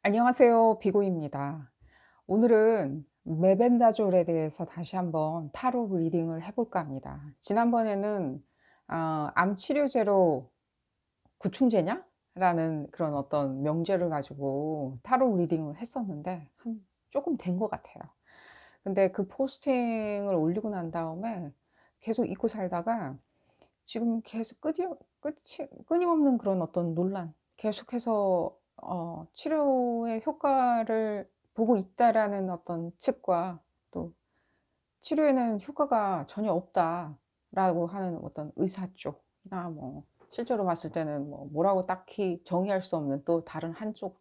안녕하세요. 비고입니다. 오늘은 메벤다졸에 대해서 다시 한번 타로 리딩을 해볼까 합니다. 지난번에는 암 치료제로 구충제냐? 라는 그런 어떤 명제를 가지고 타로 리딩을 했었는데 조금 된 것 같아요. 근데 그 포스팅을 올리고 난 다음에 계속 잊고 살다가 지금 계속 끊임없는 그런 어떤 논란, 계속해서 치료의 효과를 보고 있다라는 어떤 측과 또 치료에는 효과가 전혀 없다라고 하는 어떤 의사 쪽이나 뭐 실제로 봤을 때는 뭐라고 딱히 정의할 수 없는 또 다른 한쪽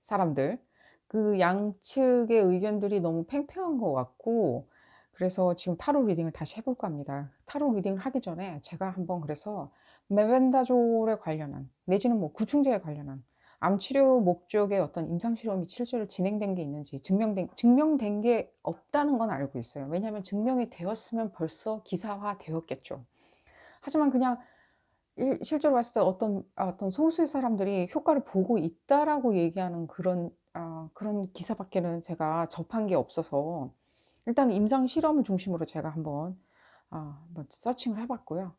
사람들, 그 양측의 의견들이 너무 팽팽한 것 같고, 그래서 지금 타로 리딩을 다시 해볼까 합니다. 타로 리딩을 하기 전에 제가 한번 그래서 메벤다졸에 관련한 내지는 뭐 구충제에 관련한 암 치료 목적의 어떤 임상 실험이 실제로 진행된 게 있는지 증명된 게 없다는 건 알고 있어요. 왜냐하면 증명이 되었으면 벌써 기사화 되었겠죠. 하지만 그냥 실제로 봤을 때 어떤 소수의 사람들이 효과를 보고 있다라고 얘기하는 그런 기사밖에는 제가 접한 게 없어서 일단 임상 실험을 중심으로 제가 한번 서칭을 해봤고요.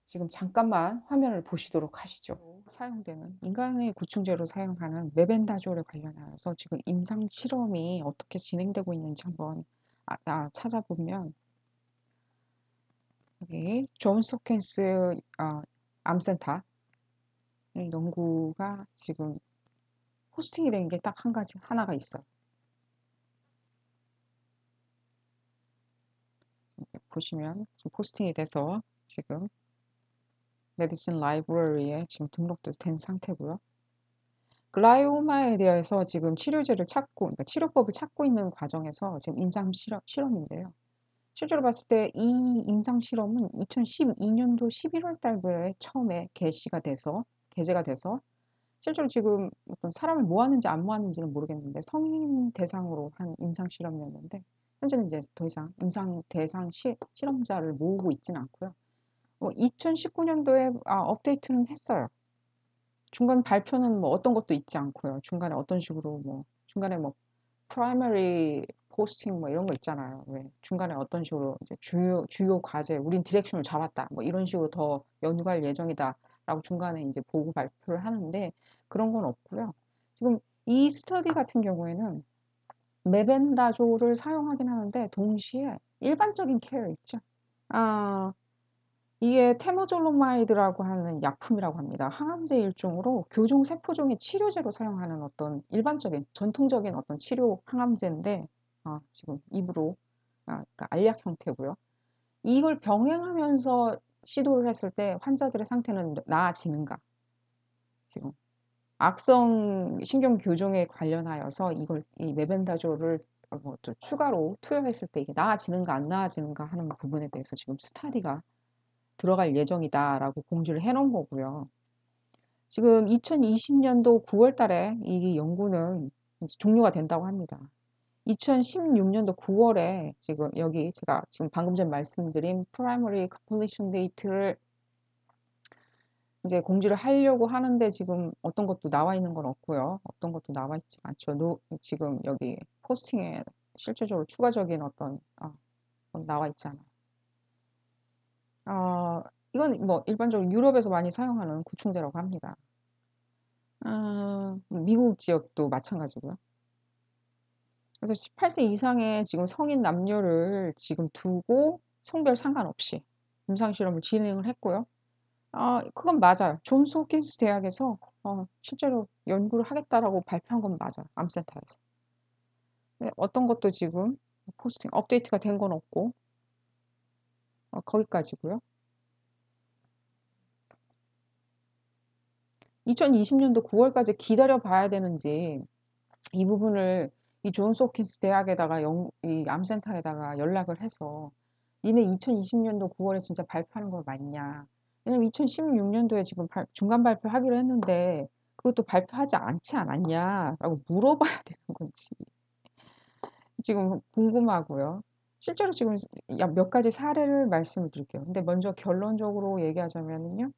지금 잠깐만 화면을 보시도록 하시죠. 사용되는 인간의 구충제로 사용하는 메벤다졸에 관련해서 지금 임상 실험이 어떻게 진행되고 있는지 한번 찾아보면 여기 존스 홉킨스 암센터 연구가 지금 포스팅이 된 게 딱 한 가지 하나가 있어요. 보시면 지금 포스팅이 돼서 지금 메디슨 라이브러리에 지금 등록도 된 상태고요. 글라이오마에 대해서 지금 치료제를 찾고, 그러니까 치료법을 찾고 있는 과정에서 지금 실험인데요. 실제로 봤을 때 이 임상 실험은 2012년도 11월 달에 처음에 게재가 돼서 실제로 지금 어떤 사람을 모았는지 안 모았는지는 모르겠는데 성인 대상으로 한 임상 실험이었는데 현재는 이제 더 이상 임상 대상 실험자를 모으고 있지는 않고요. 2019년도에 업데이트는 했어요. 중간 발표는 뭐 어떤 것도 있지 않고요. 중간에 어떤 식으로 중간에 프라이머리 포스팅 뭐 이런 거 있잖아요. 왜 중간에 어떤 식으로 이제 주요 과제 우린 디렉션을 잡았다. 뭐 이런 식으로 더 연구할 예정이다라고 중간에 이제 보고 발표를 하는데 그런 건 없고요. 지금 이 스터디 같은 경우에는 메벤다조를 사용하긴 하는데 동시에 일반적인 케어 있죠. 아, 이게 테모졸로마이드라고 하는 약품이라고 합니다. 항암제 일종으로 교종 세포종의 치료제로 사용하는 어떤 일반적인 전통적인 어떤 치료 항암제인데 지금 입으로 그러니까 알약 형태고요. 이걸 병행하면서 시도를 했을 때 환자들의 상태는 나아지는가? 지금 악성 신경 교종에 관련하여서 이 메벤다조를 또 추가로 투여했을 때 이게 나아지는가 안 나아지는가 하는 부분에 대해서 지금 스타디가 들어갈 예정이다라고 공지를 해놓은 거고요. 지금 2020년도 9월 달에 이 연구는 이제 종료가 된다고 합니다. 2016년도 9월에 지금 여기 제가 지금 방금 전 말씀드린 프라이머리 컴플리션 데이트를 이제 공지를 하려고 하는데 지금 어떤 것도 나와 있는 건 없고요. 어떤 것도 나와 있지 않죠. 지금 여기 포스팅에 실질적으로 추가적인 건 나와 있지 않아요. 이건 뭐 일반적으로 유럽에서 많이 사용하는 구충제라고 합니다. 미국 지역도 마찬가지고요. 그래서 18세 이상의 지금 성인 남녀를 지금 두고 성별 상관없이 임상실험을 진행을 했고요. 그건 맞아요. 존스 홉킨스 대학에서 실제로 연구를 하겠다라고 발표한 건 맞아요. 암센터에서. 어떤 것도 지금 포스팅 업데이트가 된 건 없고 거기까지고요. 2020년도 9월까지 기다려 봐야 되는지 이 부분을 이 존스 홉킨스 대학에다가 이 암센터에다가 연락을 해서 니네 2020년도 9월에 진짜 발표하는 거 맞냐? 왜냐면 2016년도에 지금 중간 발표하기로 했는데 그것도 발표하지 않지 않았냐? 라고 물어봐야 되는 건지 지금 궁금하고요. 실제로 지금 몇 가지 사례를 말씀을 드릴게요. 근데 먼저 결론적으로 얘기하자면요.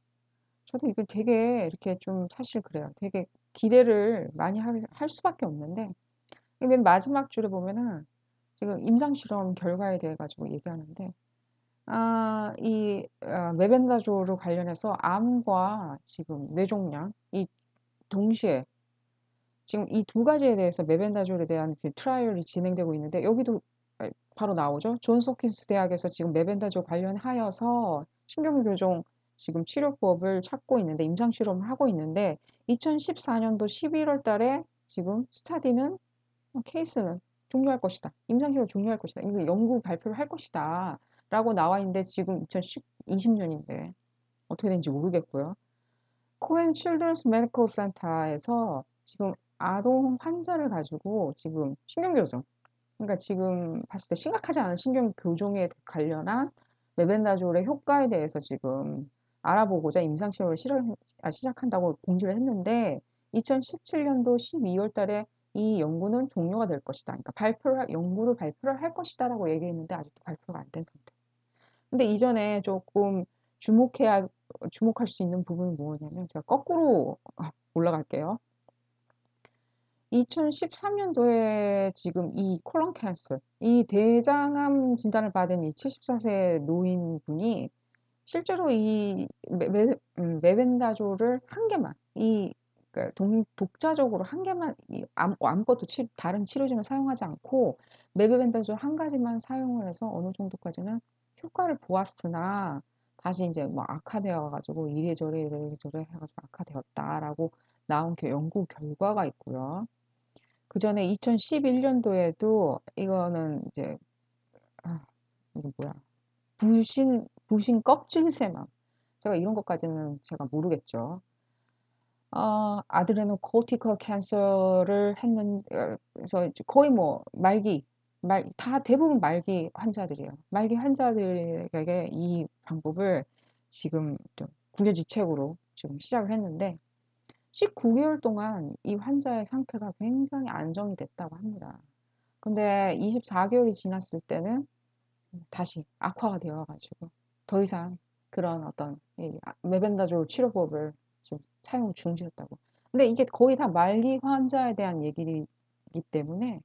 저도 이거 되게 이렇게 좀 사실 그래요. 되게 기대를 많이 할 수밖에 없는데 맨 마지막 줄에 보면은 지금 임상실험 결과에 대해 가지고 얘기하는데 메벤다조를 관련해서 암과 지금 뇌종양 이 동시에 지금 이 두 가지에 대해서 메벤다졸에 대한 그 트라이얼이 진행되고 있는데 여기도 바로 나오죠. 존스 홉킨스 대학에서 지금 메벤다졸 관련하여서 신경교종 지금 치료법을 찾고 있는데 임상 실험을 하고 있는데 2014년도 11월 달에 지금 스타디는 케이스는 종료할 것이다. 임상 실험 종료할 것이다. 이거 연구 발표를 할 것이다. 라고 나와 있는데 지금 2020년인데 어떻게 되는지 모르겠고요. 코엔 칠드런스 메디컬 센터에서 지금 아동 환자를 가지고 지금 신경교정, 그러니까 지금 봤을 때 심각하지 않은 신경교정에 관련한 메벤다졸의 효과에 대해서 지금 알아보고자 임상실험을 시작한다고 공지를 했는데 2017년도 12월 달에 이 연구는 종료가 될 것이다. 그러니까 연구를 발표를 할 것이다라고 얘기했는데 아직도 발표가 안 된 상태. 근데 이전에 조금 주목할 수 있는 부분은 뭐냐면 제가 거꾸로 올라갈게요. 2013년도에 지금 이 콜론 캔서, 이 대장암 진단을 받은 이 74세 노인분이 실제로 이 메벤다졸을 한 개만, 그러니까 독자적으로 한 개만, 아무것도 다른 치료제는 사용하지 않고 메벤다졸 한 가지만 사용을 해서 어느 정도까지는 효과를 보았으나 다시 이제 뭐 악화되어 가지고 이래저래 해가지고 악화되었다라고 나온 연구 결과가 있고요. 그 전에 2011년도에도 이거는 이제 이거 뭐야 부신 껍질세만 제가 이런 것까지는 제가 모르겠죠. 아드레노 코티컬 캔서를 그래서 거의 뭐 다 대부분 말기 환자들이에요. 말기 환자들에게 이 방법을 지금 좀 국외지책으로 지금 시작을 했는데 19개월 동안 이 환자의 상태가 굉장히 안정이 됐다고 합니다. 근데 24개월이 지났을 때는 다시 악화가 되어가지고 더 이상 그런 어떤 메벤다졸 치료법을 지금 사용 중지했다고. 근데 이게 거의 다 말기 환자에 대한 얘기이기 때문에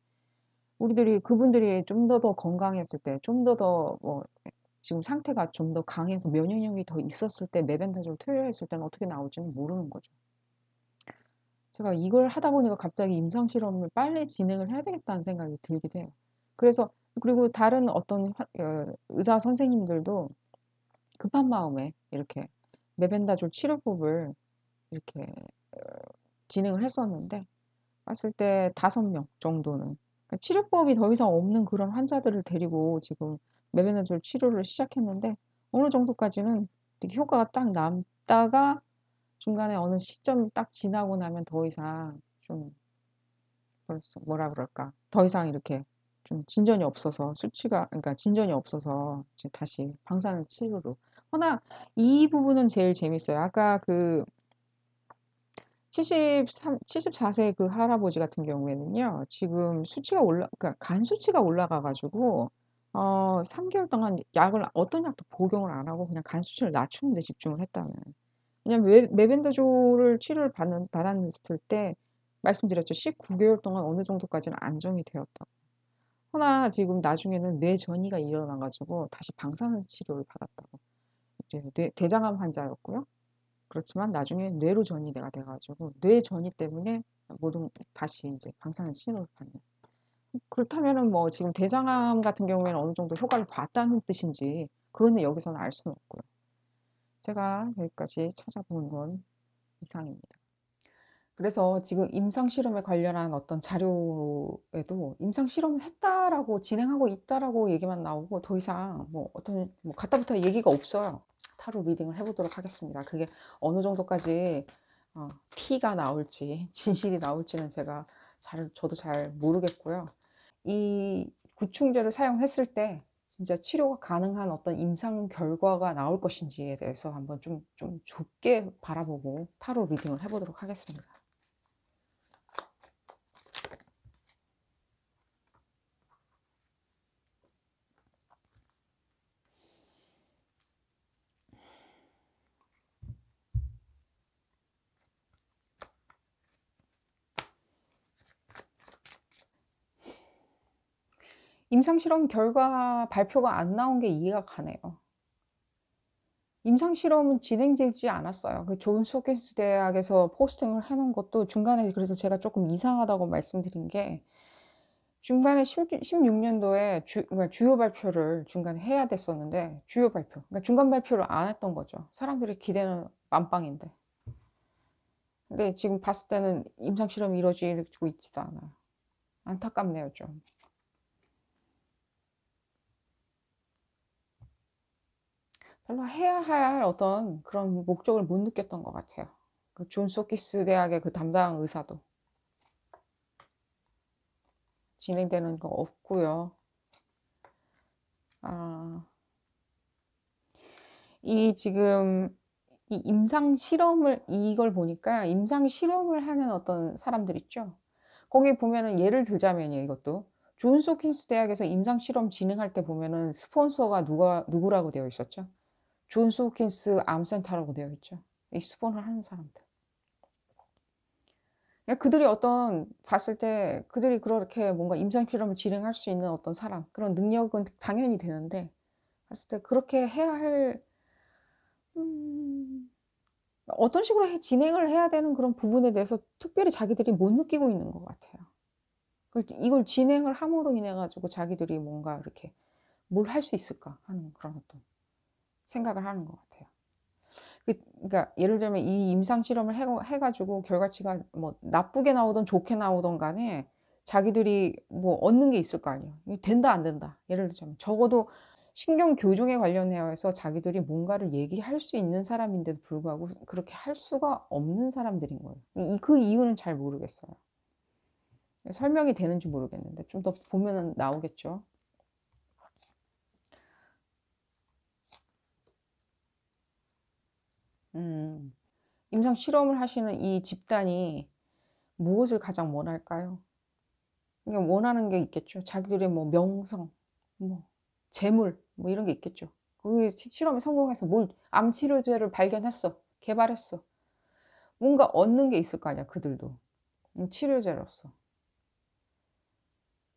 그분들이 좀 더 건강했을 때, 좀 더 뭐 지금 상태가 좀 더 강해서 면역력이 더 있었을 때 메벤다졸 투여했을 때는 어떻게 나올지는 모르는 거죠. 제가 이걸 하다 보니까 갑자기 임상 실험을 빨리 진행을 해야 되겠다는 생각이 들기도 해요. 그리고 다른 어떤 의사 선생님들도 급한 마음에 이렇게 메벤다졸 치료법을 이렇게 진행을 했었는데 봤을 때 5명 정도는 그러니까 치료법이 더 이상 없는 그런 환자들을 데리고 지금 메벤다졸 치료를 시작했는데 어느 정도까지는 되게 효과가 딱 남다가 중간에 어느 시점 딱 지나고 나면 더 이상 좀 뭐라 그럴까 더 이상 이렇게 좀 진전이 없어서 그러니까 진전이 없어서 이제 다시 방사능 치료로. 허나 이 부분은 제일 재밌어요. 아까 그 74세 그 할아버지 같은 경우에는요, 지금 그러니까 간 수치가 올라가가지고, 3개월 동안 어떤 약도 복용을 안 하고 그냥 간 수치를 낮추는 데 집중을 했다는. 왜냐면 메벤다졸을 치료를 받았을 때, 말씀드렸죠. 19개월 동안 어느 정도까지는 안정이 되었다고. 허나 지금 나중에는 뇌전이가 일어나가지고 다시 방사능 치료를 받았다고. 이제 대장암 환자였고요. 그렇지만 나중에 뇌로 전이가 돼가지고 뇌전이 때문에 모든 다시 이제 방사능 치료를 받는. 그렇다면은 뭐 지금 대장암 같은 경우에는 어느 정도 효과를 봤다는 뜻인지 그거는 여기서는 알 수는 없고요. 제가 여기까지 찾아본 건 이상입니다. 그래서 지금 임상실험에 관련한 어떤 자료에도 임상실험을 했다라고 진행하고 있다라고 얘기만 나오고 더 이상 뭐 갖다부터 얘기가 없어요. 타로 리딩을 해보도록 하겠습니다. 그게 어느 정도까지 T가 나올지 진실이 나올지는 저도 잘 모르겠고요. 이 구충제를 사용했을 때 진짜 치료가 가능한 어떤 임상 결과가 나올 것인지에 대해서 한번 좀 좁게 바라보고 타로 리딩을 해보도록 하겠습니다. 임상실험 결과 발표가 안 나온 게 이해가 가네요. 임상실험은 진행되지 않았어요. 그 존스 홉킨스 대학에서 포스팅을 해 놓은 것도 중간에, 그래서 제가 쪼끔 이상하다고 말씀드린 게, 중간에 16 년도에 그러니까 주요 발표를 중간에 해야 됐었는데, 주요 발표, 그러니까 중간 발표를 안 했던 거죠. 사람들의 기대는 만빵인데. 근데 지금 봤을 때는 임상실험이 이루어지고 있지도 않아요. 안타깝네요, 좀. 별로 해야 할 어떤 그런 목적을 못 느꼈던 것 같아요. 그 존스 홉킨스 대학의 그 담당 의사도 진행되는 거 없고요. 아, 이 지금 이 임상 실험을, 이걸 보니까 임상 실험을 하는 어떤 사람들 있죠. 거기 보면은 예를 들자면요, 이것도 존스 홉킨스 대학에서 임상 실험 진행할 때 보면은 스폰서가 누구라고 되어 있었죠? 존스 홉킨스 암센터라고 되어 있죠. 이 스폰을 하는 사람들. 그러니까 그들이 어떤 봤을 때 그들이 그렇게 뭔가 임상 실험을 진행할 수 있는 어떤 사람, 그런 능력은 당연히 되는데, 봤을 때 그렇게 해야 할, 음, 어떤 식으로 진행을 해야 되는 그런 부분에 대해서 특별히 자기들이 못 느끼고 있는 것 같아요. 이걸 진행을 함으로 인해 가지고 자기들이 뭔가 이렇게 뭘 할 수 있을까 하는 그런 어떤 생각을 하는 것 같아요. 그러니까 예를 들면 이 임상 실험을 해가지고 결과치가 뭐 나쁘게 나오든 좋게 나오든 간에 자기들이 뭐 얻는 게 있을 거 아니에요. 이거 된다 안 된다. 예를 들자면 적어도 신경 교정에 관련해서 자기들이 뭔가를 얘기할 수 있는 사람인데도 불구하고 그렇게 할 수가 없는 사람들인 거예요. 그 이유는 잘 모르겠어요. 설명이 되는지 모르겠는데 좀 더 보면은 나오겠죠. 음, 임상 실험을 하시는 이 집단이 무엇을 가장 원할까요? 그러니까 원하는 게 있겠죠. 자기들의 뭐 명성, 뭐 재물, 뭐 이런 게 있겠죠. 그 실험에 성공해서 뭘 암 치료제를 발견했어, 개발했어. 뭔가 얻는 게 있을 거 아니야, 그들도. 치료제로서.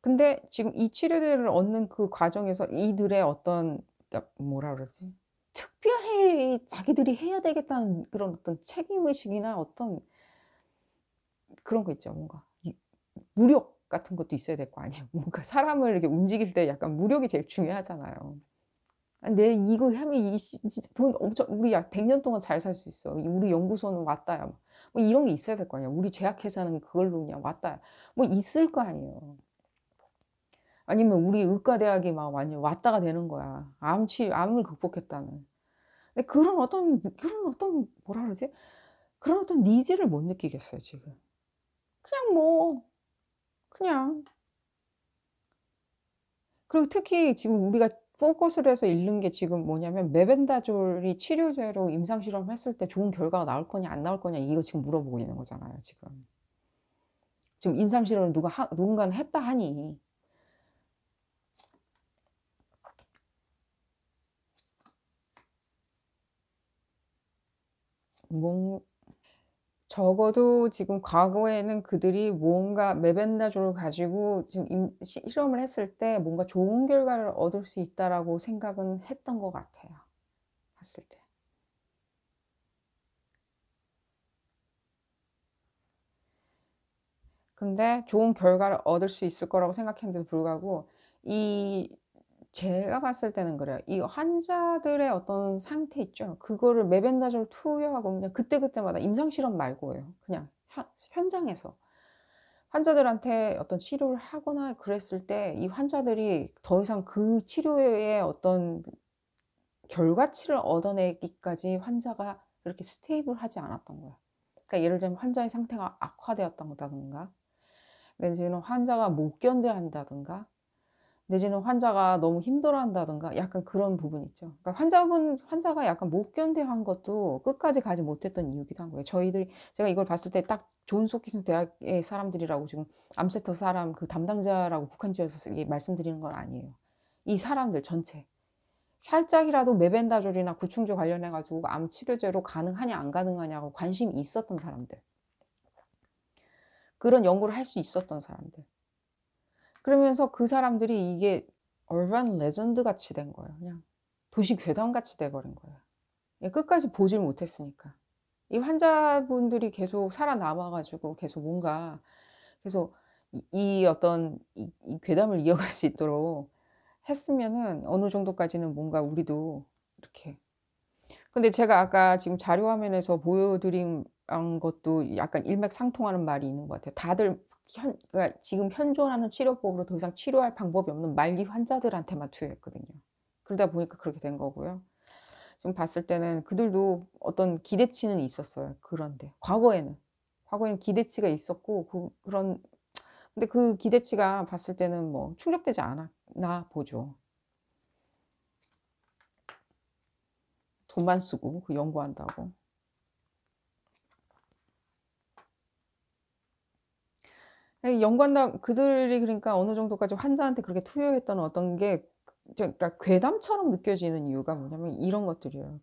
근데 지금 이 치료제를 얻는 그 과정에서 이들의 어떤, 그러니까 뭐라 그러지? 특별히 자기들이 해야 되겠다는 그런 어떤 책임의식이나 어떤 그런 거 있죠, 뭔가. 무력 같은 것도 있어야 될 거 아니에요. 뭔가 사람을 이렇게 움직일 때 약간 무력이 제일 중요하잖아요. 아, 내 이거 하면 진짜 돈 엄청, 우리 약 100년 동안 잘 살 수 있어. 우리 연구소는 왔다야. 뭐 이런 게 있어야 될 거 아니야. 우리 제약회사는 그걸로 그냥 왔다야. 뭐 있을 거 아니에요. 아니면 우리 의과대학이 막 완전 왔다가 되는 거야. 암을 극복했다는. 근데 그런 어떤 뭐라 그러지? 그런 어떤 니즈를 못 느끼겠어요, 지금. 그냥 뭐, 그냥. 그리고 특히 지금 우리가 포커스를 해서 읽는 게 지금 뭐냐면, 메벤다졸이 치료제로 임상 실험했을 때 좋은 결과가 나올 거냐 안 나올 거냐, 이거 지금 물어보고 있는 거잖아요, 지금. 지금 임상 실험을 누군가는 했다 하니. 뭐 적어도 지금 과거에는 그들이 뭔가 메벤다졸을 가지고 지금 실험을 했을 때 뭔가 좋은 결과를 얻을 수 있다라고 생각은 했던 것 같아요, 봤을 때. 근데 좋은 결과를 얻을 수 있을 거라고 생각했는데도 불구하고, 이 제가 봤을 때는 그래요. 이 환자들의 어떤 상태 있죠. 그거를 메벤다졸 투여하고 그냥 그때그때마다 임상 실험 말고요. 그냥 현장에서 환자들한테 어떤 치료를 하거나 그랬을 때 이 환자들이 더 이상 그 치료의 어떤 결과치를 얻어내기까지 환자가 그렇게 스테이블하지 않았던 거예요. 그러니까 예를 들면 환자의 상태가 악화되었다든가, 내지는 환자가 못 견뎌 한다든가, 내지는 환자가 너무 힘들어한다든가, 약간 그런 부분 있죠. 그러니까 환자가 약간 못 견뎌한 것도 끝까지 가지 못했던 이유기도 한 거예요. 제가 이걸 봤을 때 딱 존스 홉킨스 대학의 사람들이라고 지금 암센터 사람 그 담당자라고 국한 지어서 말씀드리는 건 아니에요. 이 사람들 전체. 살짝이라도 메벤다졸이나 구충제 관련해 가지고 암 치료제로 가능하냐 안 가능하냐고 관심이 있었던 사람들. 그런 연구를 할 수 있었던 사람들. 그러면서 그 사람들이 이게 urban legend 같이 된 거예요. 그냥 도시 괴담 같이 돼 버린 거예요. 예, 끝까지 보질 못했으니까. 이 환자분들이 계속 살아남아 가지고 계속 뭔가 계속 이 어떤 이 괴담을 이어갈 수 있도록 했으면은 어느 정도까지는 뭔가 우리도 이렇게. 근데 제가 아까 지금 자료 화면에서 보여드린 것도 약간 일맥상통하는 말이 있는 것 같아요. 다들 그러니까 지금 현존하는 치료법으로 더 이상 치료할 방법이 없는 말기 환자들한테만 투여했거든요. 그러다 보니까 그렇게 된 거고요. 지금 봤을 때는 그들도 어떤 기대치는 있었어요. 그런데 과거에는 기대치가 있었고 그런, 근데 그 기대치가 봤을 때는 뭐 충족되지 않았나 보죠. 돈만 쓰고 그 연구한다고. 예, 연구한다 그들이 그러니까 어느 정도까지 환자한테 그렇게 투여했던 어떤 게 그러니까 괴담처럼 느껴지는 이유가 뭐냐면 이런 것들이에요.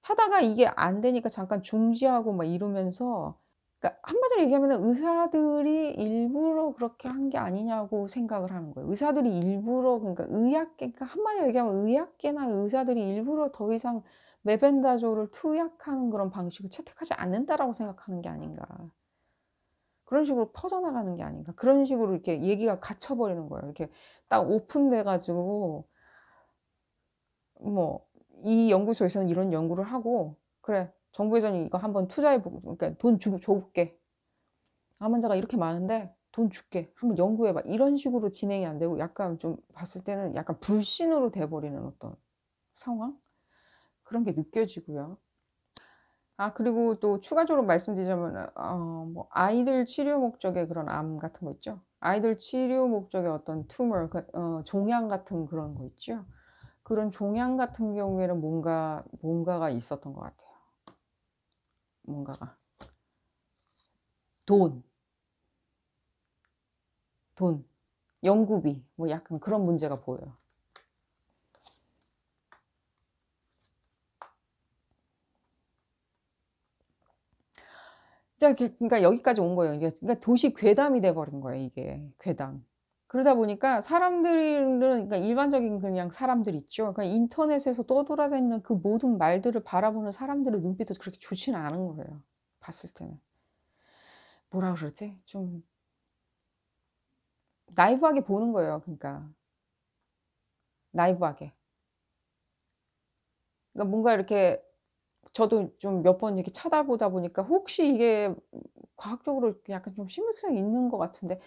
하다가 이게 안 되니까 잠깐 중지하고 막 이러면서, 그러니까 한마디로 얘기하면은 의사들이 일부러 그렇게 한 게 아니냐고 생각을 하는 거예요. 의사들이 일부러, 그러니까 의학계, 그러니까 한마디로 얘기하면 의학계나 의사들이 일부러 더 이상 메벤다조를 투약하는 그런 방식을 채택하지 않는다라고 생각하는 게 아닌가. 그런 식으로 퍼져나가는 게 아닌가. 그런 식으로 이렇게 얘기가 갇혀 버리는 거예요. 이렇게 딱 오픈돼 가지고 뭐 이 연구소에서는 이런 연구를 하고 "그래. 정부에서는 이거 한번 투자해 보고, 그러니까 돈 주고 줘볼게. 암 환자가 이렇게 많은데 돈 줄게. 한번 연구해 봐." 이런 식으로 진행이 안 되고 약간 좀 봤을 때는 약간 불신으로 돼 버리는 어떤 상황? 그런 게 느껴지고요. 아, 그리고 또 추가적으로 말씀드리자면은 뭐 아이들 치료 목적의 그런 암 같은 거 있죠. 아이들 치료 목적의 어떤 튜머, 종양 같은 그런 거 있죠. 그런 종양 같은 경우에는 뭔가가 있었던 것 같아요. 뭔가가. 돈, 돈, 연구비 뭐 약간 그런 문제가 보여요. 자, 그러니까 여기까지 온 거예요. 이게 그러니까 도시 괴담이 돼 버린 거예요, 이게. 괴담. 그러다 보니까 사람들은, 그러니까 일반적인 그냥 사람들 있죠. 그러니까 인터넷에서 떠돌아다니는 그 모든 말들을 바라보는 사람들의 눈빛도 그렇게 좋지는 않은 거예요, 봤을 때는. 뭐라 그러지? 좀 나이브하게 보는 거예요, 그러니까. 나이브하게. 그러니까 뭔가 이렇게 저도 좀 몇 번 이렇게 쳐다보다 보니까 혹시 이게 과학적으로 이렇게 약간 좀 신빙성이 있는 것 같은데,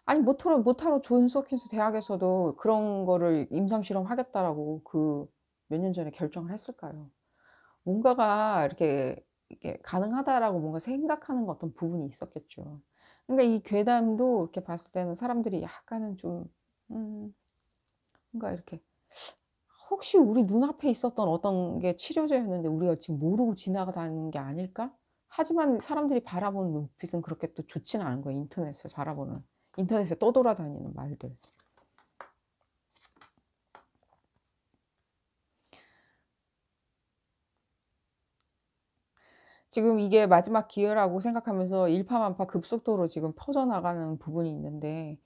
아니 모타로 존스 홉킨스 대학에서도 그런 거를 임상 실험하겠다라고 그 몇 년 전에 결정을 했을까요? 뭔가가 이게 가능하다라고 뭔가 생각하는 어떤 부분이 있었겠죠. 그러니까 이 괴담도 이렇게 봤을 때는 사람들이 약간은 좀 음 뭔가 이렇게 '혹시 우리 눈앞에 있었던 어떤 게 치료제였는데 우리가 지금 모르고 지나가다는 게 아닐까?' 하지만 사람들이 바라보는 눈빛은 그렇게 또 좋지는 않은 거예요, 인터넷을 바라보는. 인터넷에 떠돌아다니는 말들. 지금 이게 마지막 기회라고 생각하면서 일파만파 급속도로 지금 퍼져나가는 부분이 있는데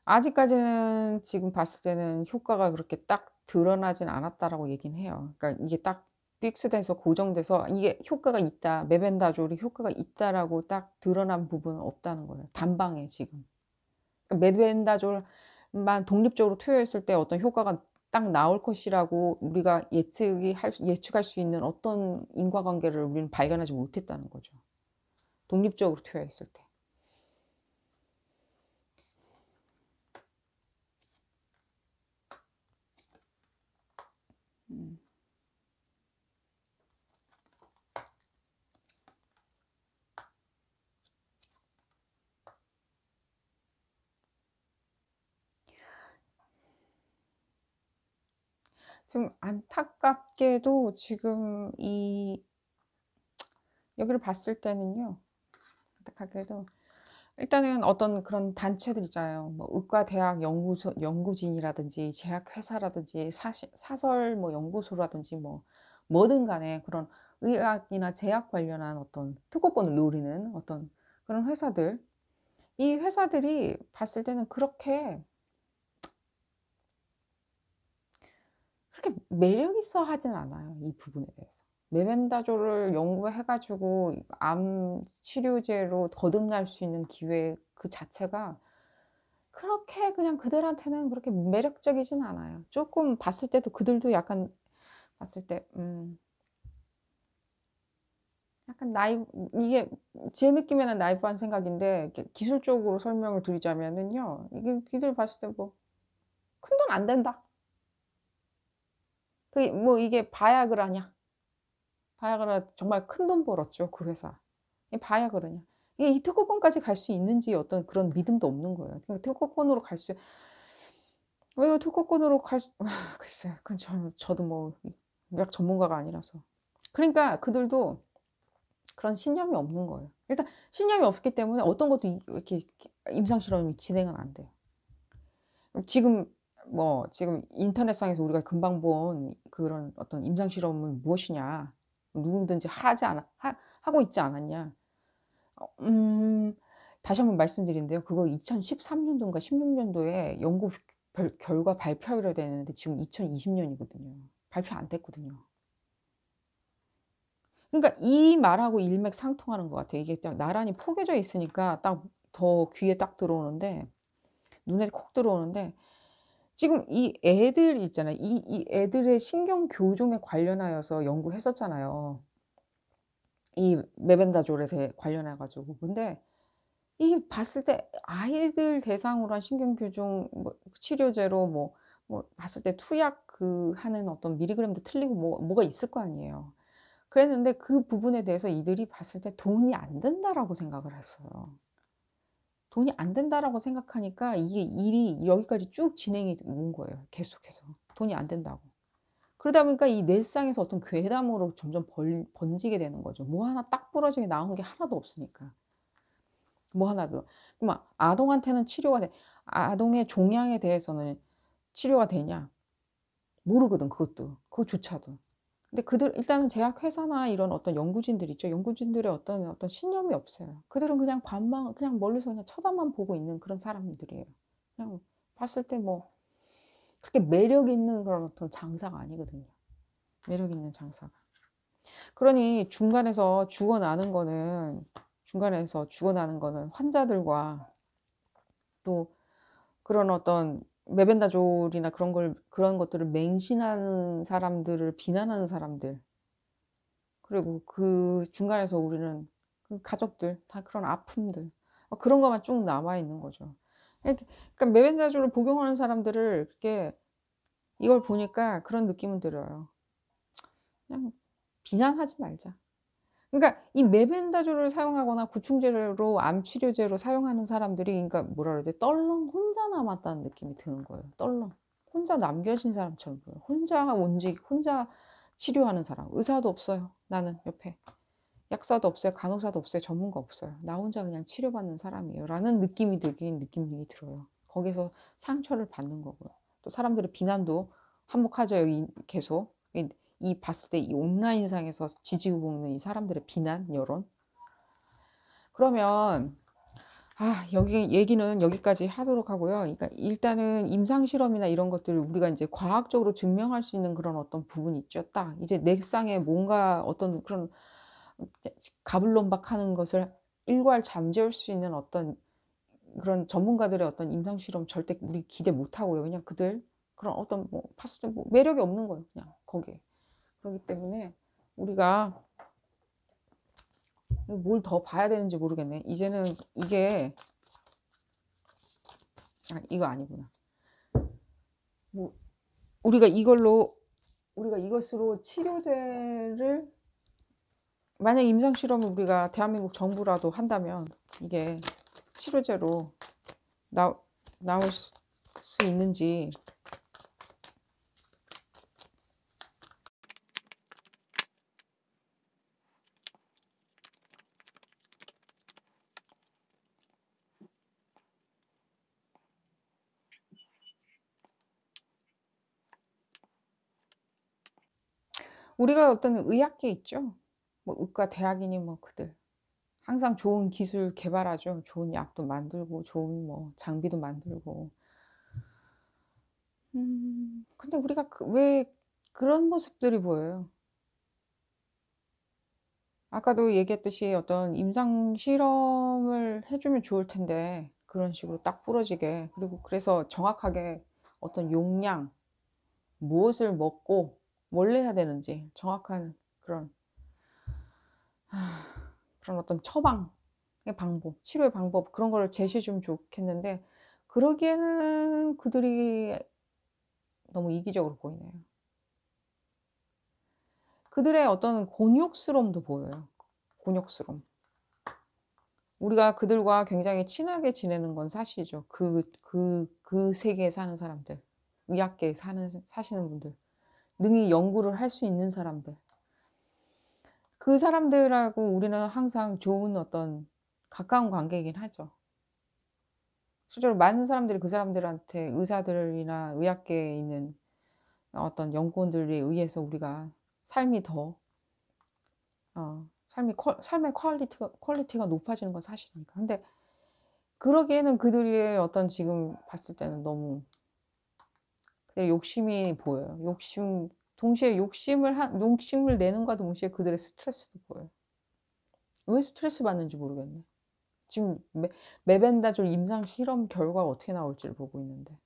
아직까지는 지금 봤을 때는 효과가 그렇게 딱 드러나진 않았다라고 얘기는 해요. 그러니까 이게 딱 픽스돼서 고정돼서 이게 효과가 있다. 메벤다졸이 효과가 있다라고 딱 드러난 부분은 없다는 거예요, 단방에 지금. 그러니까 메벤다졸만 독립적으로 투여했을 때 어떤 효과가 딱 나올 것이라고 우리가 예측할 수 있는 어떤 인과관계를 우리는 발견하지 못했다는 거죠, 독립적으로 투여했을 때. 음. 지금 안타깝게도 지금 이 여기를 봤을 때는요. 안타깝게도 일단은 어떤 그런 단체들 있잖아요. 뭐 의과대학 연구소 연구진이라든지 제약회사라든지 사설 뭐 연구소라든지 뭐 뭐든 간에 그런 의학이나 제약 관련한 어떤 특허권을 노리는 어떤 그런 회사들, 이 회사들이 봤을 때는 그렇게 그렇게 매력 있어 하진 않아요, 이 부분에 대해서. 메벤다조를 연구해 가지고 암 치료제로 거듭날 수 있는 기회 그 자체가 그렇게 그냥 그들한테는 그렇게 매력적이진 않아요. 쪼끔 봤을 때도 그들도 약간 봤을 때 약간 이게 제 느낌에는 나이브한 생각인데 이렇게 기술적으로 설명을 드리자면은요. 이게 니들 봤을 때 뭐 '큰돈 안 된다.' 그게 뭐 이게 바야그라냐. 바야그라 정말 큰돈 벌었죠, 그 회사. 이게 바야그라냐. 이게 이 특허권까지 갈 수 있는지 어떤 그런 믿음도 없는 거예요. 그 특허권으로 갈 수 왜 특허권으로 갈 수 글쎄요. 그건 저도 뭐 약 전문가가 아니라서. 그러니까 그들도 그런 신념이 없는 거예요. 일단 신념이 없기 때문에 어떤 것도 이렇게 임상 실험이 진행은 안 돼요. 지금 지금 인터넷상에서 우리가 금방 본 그런 어떤 임상 실험은 무엇이냐. 누구든지 하지 않아 하고 있지 않았냐. 어 다시 한번 말씀드리는데요. 그거 2013 년도인가 16 년도에 연구 결과 발표하기로 되는데 지금 2020 년이거든요. 발표 안 됐거든요. 그러니까 이 말하고 일맥상통하는 것 같아요. 이게 딱 나란히 포개져 있으니까 딱 더 귀에 딱 들어오는데 눈에 콕 들어오는데 지금 이 애들 있잖아요. 이 애들의 신경 교종에 관련하여서 연구했었잖아요. 이 메벤다졸에 대해 관련해 가지고. 근데 이게 봤을 때 아이들 대상으로 한 신경 교종 치료제로 봤을 때 투약 하는 어떤 미리그램도 틀리고 뭐가 있을 거 아니에요. 그랬는데 그 부분에 대해서 이들이 봤을 때 '돈이 안 된다.'라고 생각을 했어요. '돈이 안 된다.'라고 생각하니까 이게 일이 여기까지 쭉 진행이 온 거예요 계속해서. 돈이 안 된다고. 그러다 보니까 이 뇌상에서 어떤 괴담으로 점점 번지게 되는 거죠. 뭐 하나 딱 부러지게 나온 게 하나도 없으니까. 뭐 하나도. 그럼 아동한테는 치료가 돼. 아동의 종양에 대해서는 치료가 되냐? 모르거든 그것도. 그것조차도. 근데 일단은 제약회사나 이런 어떤 연구진들 있죠. 연구진들의 어떤 신념이 없어요. 그들은 그냥 그냥 멀리서 그냥 쳐다만 보고 있는 그런 사람들이에요. 그냥 봤을 때 그렇게 매력 있는 그런 어떤 장사가 아니거든요. 매력 있는 장사가. 그러니 중간에서 죽어나는 거는 환자들과 또 그런 어떤 메벤다졸이나 그런 것들을 맹신하는 사람들을 비난하는 사람들 그리고 그 중간에서 우리는 그 가족들 다 그런 아픔들 그런 것만 쭉 남아 있는 거죠. 그러니까 메벤다졸을 복용하는 사람들을 그렇게 이걸 보니까 그런 느낌은 들어요. 그냥 비난하지 말자. 그러니까 이 메벤다졸을 사용하거나 구충제로 암 치료제로 사용하는 사람들이 그러니까 뭐라 그러지? 떨렁 혼자 남았다는 느낌이 드는 거예요. 떨렁. 혼자 남겨진 사람처럼 보여요. 혼자 치료하는 사람. 의사도 없어요, 나는 옆에. 약사도 없어요. 간호사도 없어요. 전문가 없어요. 나 혼자 그냥 치료받는 사람이에요. 라는 느낌이 들어요. 거기서 상처를 받는 거고요. 또 사람들의 비난도 한몫하죠. 여기 계속. 봤을 때 이 온라인상에서 지지고 볶는 이 사람들의 비난 여론. 그러면 여기 얘기는 여기까지 하도록 하고요. 그러니까 일단은 임상 실험이나 이런 것들을 우리가 인제 과학적으로 증명할 수 있는 그런 어떤 부분이 있죠. 딱 이제 뇌상에 뭔가 어떤 그런 가불론박하는 것을 일괄 잠재울 수 있는 어떤 그런 전문가들의 어떤 임상 실험 절대 우리 기대 못 하고요. 왜냐면 그들 그런 어떤 봤을 때 매력이 없는 거예요, 그냥 거기에. 그러기 때문에 우리가 뭘 더 봐야 되는지 모르겠네. 이제는 이게 이거 아니구나. 우리가 이것으로 치료제를 만약 임상 실험을 우리가 대한민국 정부라도 한다면 이게 치료제로 나올 수 있는지 우리가 어떤 의학계 있죠. 의과 대학이니 그들 항상 좋은 기술 개발하죠. 좋은 약도 만들고 좋은 장비도 만들고. 근데 우리가 왜 그런 모습들이 보여요. 아까도 얘기했듯이 어떤 임상 실험을 해 주면 좋을 텐데 그런 식으로 딱 부러지게. 그리고 그래서 정확하게 어떤 용량, 무엇을 먹고 뭘 해야 되는지 정확한 그런 그런 어떤 처방의 방법, 치료의 방법 그런 거를 제시해 주면 좋겠는데 그러기에는 그들이 너무 이기적으로 보이네요. 그들의 어떤 곤욕스러움도 보여요. 곤욕스러움. 우리가 그들과 굉장히 친하게 지내는 건 사실이죠. 그 세계에 사는 사람들, 의학계에 사시는 분들, 능히 연구를 할 수 있는 사람들. 그 사람들하고 우리는 항상 좋은 어떤 가까운 관계이긴 하죠. 실제로 많은 사람들이 그 사람들한테 의사들이나 의학계에 있는 어떤 연구원들에 의해서 우리가 삶이 더 삶의 퀄리티가 높아지는 건 사실이니까. 근데 그러기에는 그들의 어떤 지금 봤을 때는 너무 그들의 욕심이 보여요. 동시에 욕심을 내는과 동시에 그들의 스트레스도 보여요. 왜 스트레스 받는지 모르겠네. 지금 메벤다졸 임상 실험 결과가 어떻게 나올지를 보고 있는데.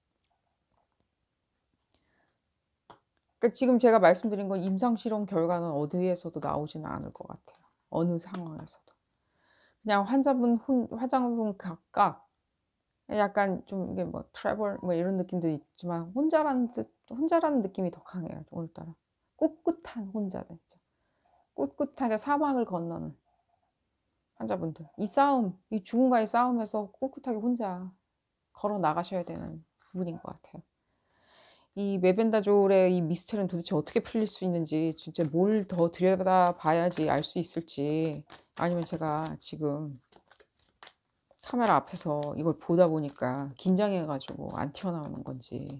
그러니까 지금 제가 말씀드린 건 임상 실험 결과는 어디에서도 나오지는 않을 것 같아요. 어느 상황에서도. 그냥 환자분 각각 약간 좀 이게 뭐 트래블 뭐 이런 느낌도 있지만 혼자라는 느낌이 더 강해요. 오늘따라 꿋꿋한 혼자들 있죠. 꿋꿋하게 사막을 건너는 환자분들. 이 죽음과의 싸움에서 꿋꿋하게 혼자 걸어 나가셔야 되는 부분인 것 같아요. 이 메벤다졸의 이 미스터리는 도대체 어떻게 풀릴 수 있는지 진짜 뭘 더 들여다봐야지 알 수 있을지 아니면 제가 지금 카메라 앞에서 이걸 보다 보니까 긴장해 가지고 안 튀어나오는 건지.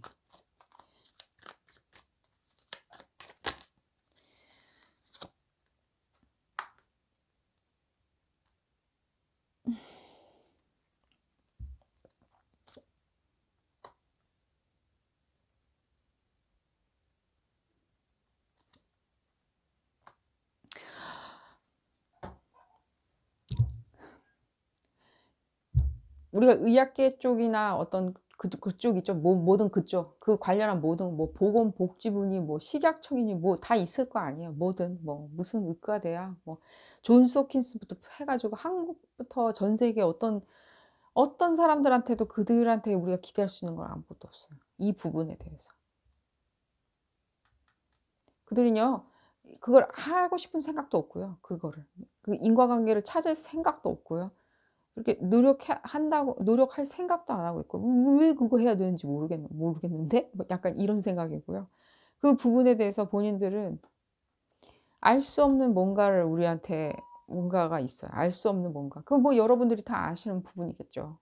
우리가 의학계 쪽이나 어떤 그쪽 있죠. 뭐든 그쪽. 그 관련한 모든 뭐 보건복지부니 뭐 식약청이니 뭐 다 있을 거 아니에요. 뭐든 뭐 무슨 의과대야 뭐 존스 홉킨스부터 해 가지고 한국부터 전 세계 어떤 사람들한테도 그들한테 우리가 기대할 수 있는 건 아무것도 없어요. 이 부분에 대해서. 그들은요. 그걸 하고 싶은 생각도 없고요. 그거를. 그 인과관계를 찾을 생각도 없고요. 그렇게 노력할 생각도 안 하고 있고 왜 그거 해야 되는지 모르겠는데 뭐 약간 이런 생각이고요. 그 부분에 대해서 본인들은 알 수 없는 뭔가를 우리한테 뭔가가 있어요. 알 수 없는 뭔가. 그건 뭐 여러분들이 다 아시는 부분이겠죠.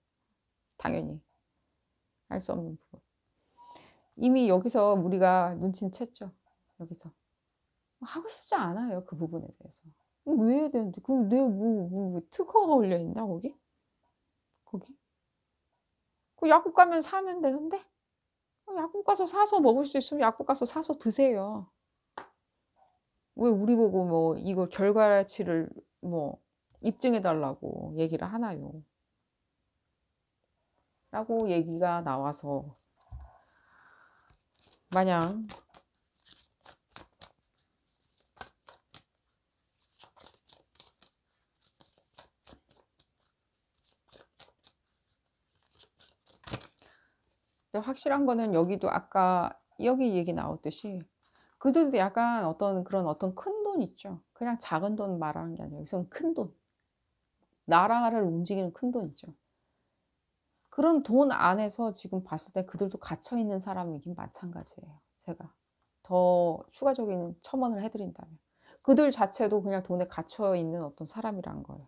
당연히. 알 수 없는 부분. 이미 여기서 우리가 눈치는 챘죠. 여기서. 하고 싶지 않아요. 그 부분에 대해서. 왜 해야 되는데? 내가 특허가 걸려 있나 거기? 거기? 그 약국 가면 사면 되는데? 약국 가서 사서 먹을 수 있으면 약국 가서 사서 드세요. 왜 우리 보고 뭐 이거 결과치를 뭐 입증해 달라고 얘기를 하나요? 라고 얘기가 나와서 마냥 확실한 거는 여기도 아까 여기 얘기 나왔듯이 그들도 약간 어떤 큰 돈 있죠. 그냥 작은 돈 말하는 게 아니라 여기서는 큰 돈. 나라를 움직이는 큰 돈 있죠. 그런 돈 안에서 지금 봤을 때 그들도 갇혀 있는 사람이긴 마찬가지예요. 제가 더 추가적인 첨언을 해 드린다면. 그들 자체도 그냥 돈에 갇혀 있는 어떤 사람이라는 거예요.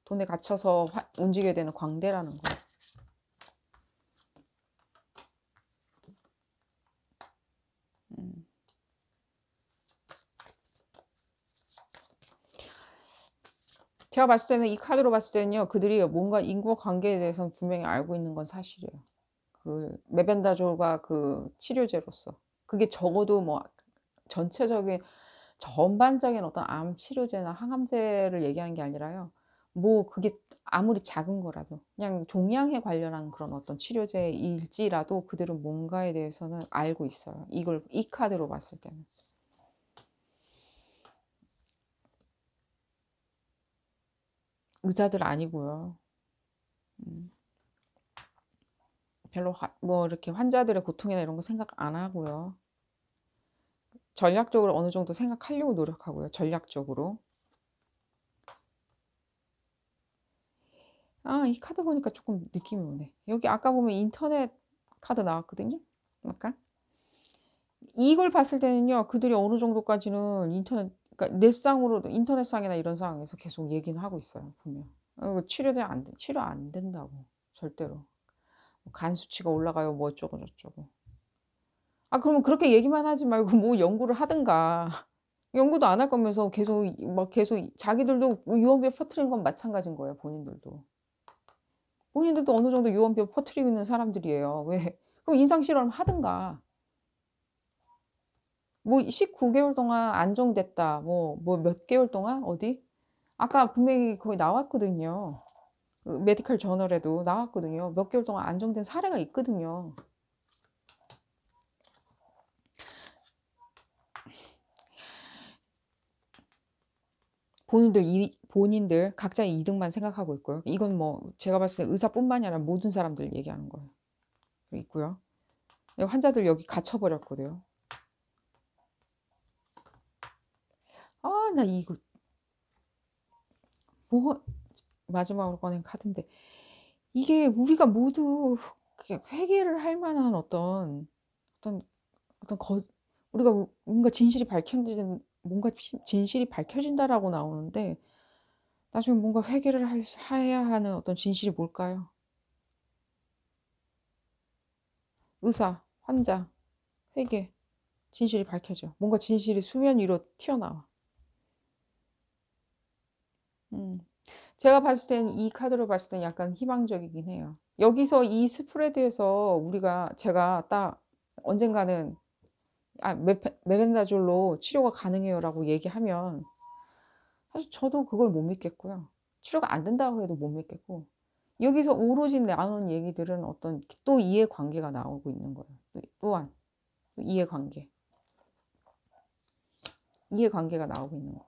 돈에 갇혀서 움직여야 되는 광대라는 거예요. 제가 봤을 때는 이 카드로 봤을 때는요. 그들이 뭔가 인과관계에 대해서는 분명히 알고 있는 건 사실이에요. 그 메벤다졸과 그 치료제로서 그게 적어도 뭐 전체적인 전반적인 어떤 암 치료제나 항암제를 얘기하는 게 아니라요. 뭐 그게 아무리 작은 거라도 그냥 종양에 관련한 그런 어떤 치료제일지라도 그들은 뭔가에 대해서는 알고 있어요. 이걸 이 카드로 봤을 때는. 의사들 아니고요. 음. 별로 뭐 이렇게 환자들의 고통이나 이런 거 생각 안 하고요. 전략적으로 어느 정도 생각하려고 노력하고요. 전략적으로. 아, 이 카드 보니까 조금 느낌이 오네. 여기 아까 보면 인터넷 카드 나왔거든요. 아까. 이걸 봤을 때는요. 그들이 어느 정도까지는 그러니까 넷상으로도 인터넷상이나 이런 상황에서 계속 얘기는 하고 있어요. 보면. 치료 안 된다고. 절대로. 간 수치가 올라가요. 뭐 어쩌고 저쩌고. 아, 그러면 그렇게 얘기만 하지 말고 뭐 연구를 하든가. 연구도 안 할 거면서 계속 자기들도 유언비어 퍼뜨리는 건 마찬가지인 거예요, 본인들도. 본인들도 어느 정도 유언비어 퍼뜨리고 있는 사람들이에요. 왜? 그럼 임상 실험 하든가. 뭐 19개월 동안 안정됐다. 뭐 몇 개월 동안 어디? 아까 분명히 거기 나왔거든요. 그 메디컬 저널에도 나왔거든요. 몇 개월 동안 안정된 사례가 있거든요. 본인들 각자의 이득만 생각하고 있고요. 이건 뭐 제가 봤을 때 의사뿐만이 아니라 모든 사람들 얘기하는 거예요. 있고요. 환자들 여기 갇혀버렸거든요. 아, 나 이거 뭐 마지막으로 꺼낸 카드인데 이게 우리가 모두 회개를 할 만한 어떤 어떤 거 우리가 뭔가 진실이 밝혀진다라고 나오는데 나중에 뭔가 회개를 해야 하는 어떤 진실이 뭘까요? 의사, 환자, 회개, 진실이 밝혀져. 뭔가 진실이 수면 위로 튀어나와. 음. 제가 봤을 때는 이 카드로 봤을 땐 약간 희망적이긴 해요. 여기서 이 스프레드에서 제가 딱 언젠가는 메벤다졸로 치료가 가능해요라고 얘기하면 사실 저도 그걸 못 믿겠고요. 치료가 안 된다고 해도 못 믿겠고 여기서 오로지 나오는 얘기들은 어떤 또 이해관계가 나오고 있는 거예요. 또한 이해관계, 이해관계가 나오고 있는 거예요.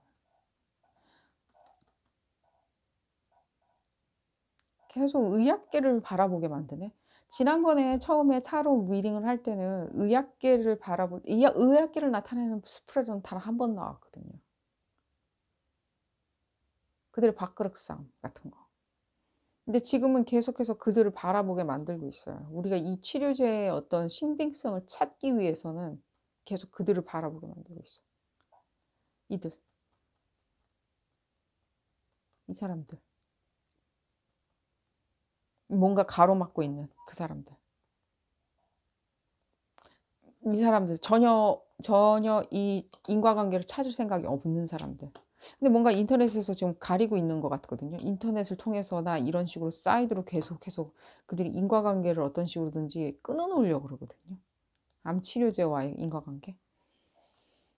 계속 의학계를 바라보게 만드네. 지난번에 처음에 타로 리딩을 할 때는 의학계를 나타내는 스프레드는 단 한 번 나왔거든요. 그들의 밥그릇 싸움 같은 거. 근데 지금은 계속해서 그들을 바라보게 만들고 있어요. 우리가 이 치료제의 어떤 신빙성을 찾기 위해서는 계속 그들을 바라보게 만들고 있어. 이들, 이 사람들. 뭔가 가로막고 있는 그 사람들. 이 사람들 전혀 이 인과관계를 찾을 생각이 없는 사람들. 근데 뭔가 인터넷에서 지금 가리고 있는 것 같거든요. 인터넷을 통해서나 이런 식으로 사이드로 계속 그들이 인과관계를 어떤 식으로든지 끊어놓으려고 그러거든요. 암 치료제와의 인과관계.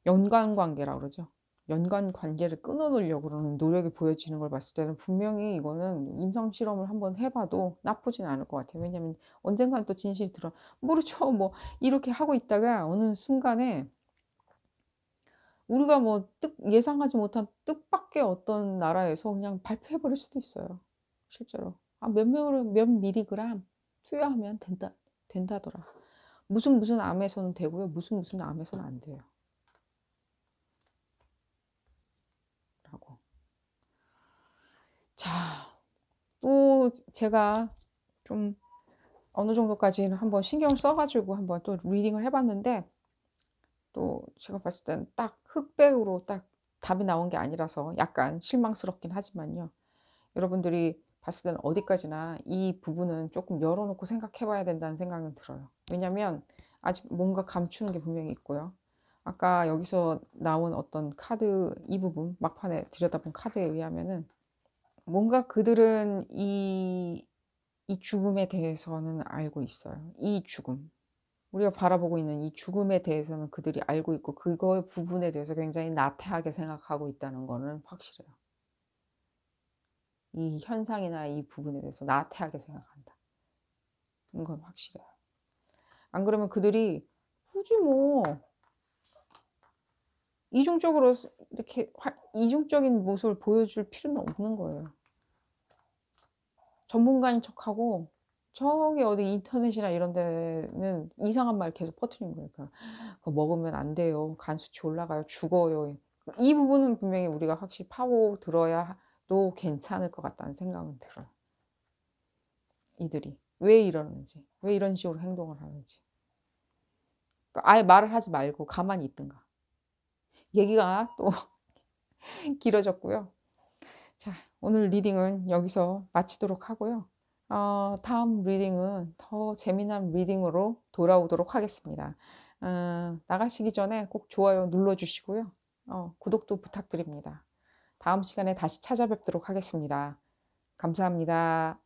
연관관계라고 그러죠. 연관관계를 끊어놓으려고 그러는 노력이 보여지는 걸 봤을 때는 분명히 이거는 임상 실험을 한번 해봐도 나쁘진 않을 것 같아요. 왜냐면 언젠간 또 진실이 모르죠. 뭐 이렇게 하고 있다가 어느 순간에 우리가 뭐 예상하지 못한 뜻밖의 어떤 나라에서 그냥 발표해버릴 수도 있어요. 실제로. 몇 미리그램 투여하면 된다더라. 무슨 암에서는 되고요. 무슨 암에서는 안 돼요. 라고. 자, 또 제가 좀 어느 정도까지는 한번 신경을 써가지고 한번 또 리딩을 해봤는데 또 제가 봤을 때는 딱 흑백으로 딱 답이 나온 게 아니라서 약간 실망스럽긴 하지만요. 여러분들이 봤을 때는 어디까지나 이 부분은 조금 열어놓고 생각해 봐야 된다는 생각은 들어요. 왜냐면 아직 뭔가 감추는 게 분명히 있고요. 아까 여기서 나온 어떤 카드 이 부분 막판에 들여다본 카드에 의하면은 뭔가 그들은 이 죽음에 대해서는 알고 있어요. 이 죽음. 우리가 바라보고 있는 이 죽음에 대해서는 그들이 알고 있고 그거의 부분에 대해서 굉장히 나태하게 생각하고 있다는 거는 확실해요. 이 현상이나 이 부분에 대해서 나태하게 생각한다. 이건 확실해요. 안 그러면 그들이 굳이 뭐 이중적으로 이렇게 이중적인 모습을 보여줄 필요는 없는 거예요. 전문가인 척하고 저기 어디 인터넷이나 이런 데는 이상한 말 계속 퍼뜨리는 거예요. 그러니까 "그거 먹으면 안 돼요. 간 수치 올라가요. 죽어요." 이 부분은 분명히 우리가 확실히 파고 들어야도 괜찮을 것 같다는 생각은 들어요. 이들이 왜 이러는지, 왜 이런 식으로 행동을 하는지. 그러니까 아예 말을 하지 말고 가만히 있든가. 얘기가 또 길어졌고요. 자, 오늘 리딩은 여기서 마치도록 하고요. 다음 리딩은 더 재미난 리딩으로 돌아오도록 하겠습니다. 나가시기 전에 꼭 좋아요 눌러주시고요. 구독도 부탁드립니다. 다음 시간에 다시 찾아뵙도록 하겠습니다. 감사합니다.